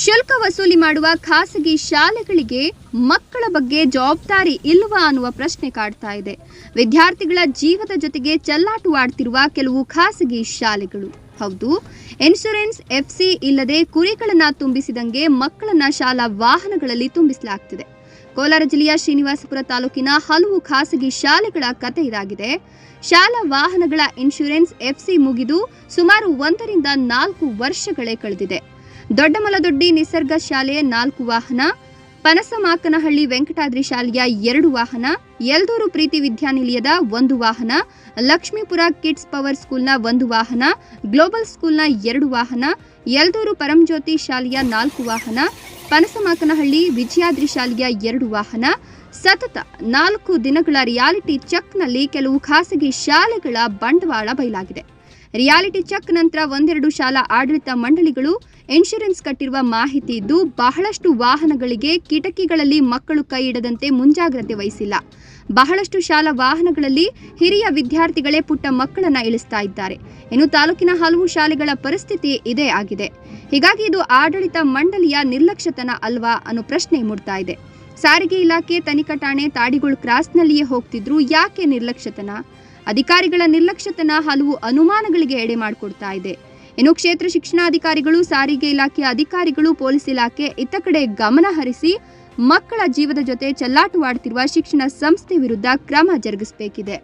ಶುಲ್ಕ ವಸೂಲಿ ಮಾಡುವ ಖಾಸಗಿ ಶಾಲೆಗಳಿಗೆ ಮಕ್ಕಳ ಬಗ್ಗೆ ಜವಾಬ್ದಾರಿ ಇಲ್ಲವಾ ಅನ್ನುವ ಪ್ರಶ್ನೆ ಕಾಡ್ತಾ ಇದೆ. ವಿದ್ಯಾರ್ಥಿಗಳ ಜೀವದ ಜೊತೆಗೆ ಚೆಲ್ಲಾಟವಾಡ್ತಿರುವ ಕೆಲವು ಖಾಸಗಿ ಶಾಲೆಗಳು. ಹೌದು, ಇನ್ಶೂರೆನ್ಸ್ ಎಫ್ಸಿ ಇಲ್ಲದೆ ಕುರಿಗಳನ್ನ ತುಂಬಿಸಿದಂಗೆ ಮಕ್ಕಳನ್ನ ಶಾಲಾ ವಾಹನಗಳಲ್ಲಿ ತುಂಬಿಸಲಾಗ್ತಿದೆ. ಕೋಲಾರ ಜಿಲ್ಲೆಯ ಶ್ರೀನಿವಾಸಪುರ ತಾಲೂಕಿನ ಹಲವು ಖಾಸಗಿ ಶಾಲೆಗಳ ಕತೆ ಇದಾಗಿದೆ. ಶಾಲಾ ವಾಹನಗಳ ಇನ್ಶೂರೆನ್ಸ್ ಎಫ್ಸಿ ಮುಗಿದು ಸುಮಾರು 1 ರಿಂದ 4 ವರ್ಷಗಳೇ ಕಳೆದಿದೆ. ದೊಡ್ಡಮಲದೊಡ್ಡಿ ನಿಸರ್ಗ ಶಾಲೆ 4 ವಾಹನ, ಪನಸಮಾಕನಹಳ್ಳಿ ವೆಂಕಟಾದ್ರಿ ಶಾಲೆಯ 2 ವಾಹನ, ಯಲ್ದೂರು ಪ್ರೀತಿ ವಿದ್ಯಾನಿಲಯದ 1 ವಾಹನ, ಲಕ್ಷ್ಮೀಪುರ ಕಿಡ್ಸ್ ಪವರ್ ಸ್ಕೂಲ್ನ 1 ವಾಹನ, ಗ್ಲೋಬಲ್ ಸ್ಕೂಲ್ನ 2 ವಾಹನ, ಯಲ್ದೂರು ಪರಂಜ್ಯೋತಿ ಶಾಲೆಯ 4 ವಾಹನ, ಪನಸಮಾಕನಹಳ್ಳಿ ವಿಜಯಾದ್ರಿ ಶಾಲೆಯ 2 ವಾಹನ. ಸತತ 4 ದಿನಗಳ ರಿಯಾಲಿಟಿ ಚೆಕ್ನಲ್ಲಿ ಕೆಲವು ಖಾಸಗಿ ಶಾಲೆಗಳ ಬಂಡವಾಳ ಬಯಲಾಗಿದೆ. ರಿಯಾಲಿಟಿ ಚೆಕ್ ನಂತರ 1-2 ಶಾಲಾ ಆಡಳಿತ ಮಂಡಳಿಗಳು ಇನ್ಶೂರೆನ್ಸ್ ಕಟ್ಟಿರುವ ಮಾಹಿತಿ ಇದ್ದು, ಬಹಳಷ್ಟು ವಾಹನಗಳಿಗೆ ಕಿಟಕಿಗಳಲ್ಲಿ ಮಕ್ಕಳು ಕೈ ಇಡದಂತೆ ಮುಂಜಾಗ್ರತೆ ವಹಿಸಿಲ್ಲ. ಬಹಳಷ್ಟು ಶಾಲಾ ವಾಹನಗಳಲ್ಲಿ ಹಿರಿಯ ವಿದ್ಯಾರ್ಥಿಗಳೇ ಪುಟ್ಟ ಮಕ್ಕಳನ್ನ ಇಳಿಸ್ತಾ ಇದ್ದಾರೆ. ಇನ್ನು ತಾಲೂಕಿನ ಹಲವು ಶಾಲೆಗಳ ಪರಿಸ್ಥಿತಿ ಇದೇ ಆಗಿದೆ. ಹೀಗಾಗಿ ಇದು ಆಡಳಿತ ಮಂಡಳಿಯ ನಿರ್ಲಕ್ಷ್ಯತನ ಅಲ್ವಾ ಅನ್ನೋ ಪ್ರಶ್ನೆ ಮೂಡ್ತಾ ಇದೆ. ಸಾರಿಗೆ ಇಲಾಖೆ ತನಿಖಾ ಠಾಣೆ ತಾಡಿಗೋಳ್ ಕ್ರಾಸ್ನಲ್ಲಿಯೇ ಹೋಗ್ತಿದ್ರು, ಯಾಕೆ ನಿರ್ಲಕ್ಷ್ಯತನ? ಅಧಿಕಾರಿಗಳ ನಿರ್ಲಕ್ಷ್ಯತನ ಹಲವು ಅನುಮಾನಗಳಿಗೆ ಎಡೆ ಮಾಡಿಕೊಡ್ತಾ ಇದೆ. ಇನ್ನು ಕ್ಷೇತ್ರ ಶಿಕ್ಷಣಾಧಿಕಾರಿಗಳು, ಸಾರಿಗೆ ಇಲಾಖೆ ಅಧಿಕಾರಿಗಳು, ಪೊಲೀಸ್ ಇಲಾಖೆ ಇತ್ತ ಕಡೆ ಗಮನ ಹರಿಸಿ ಮಕ್ಕಳ ಜೀವದ ಜೊತೆ ಚೆಲ್ಲಾಟವಾಡ್ತಿರುವ ಶಿಕ್ಷಣ ಸಂಸ್ಥೆ ವಿರುದ್ಧ ಕ್ರಮ ಜರುಗಿಸಬೇಕಿದೆ.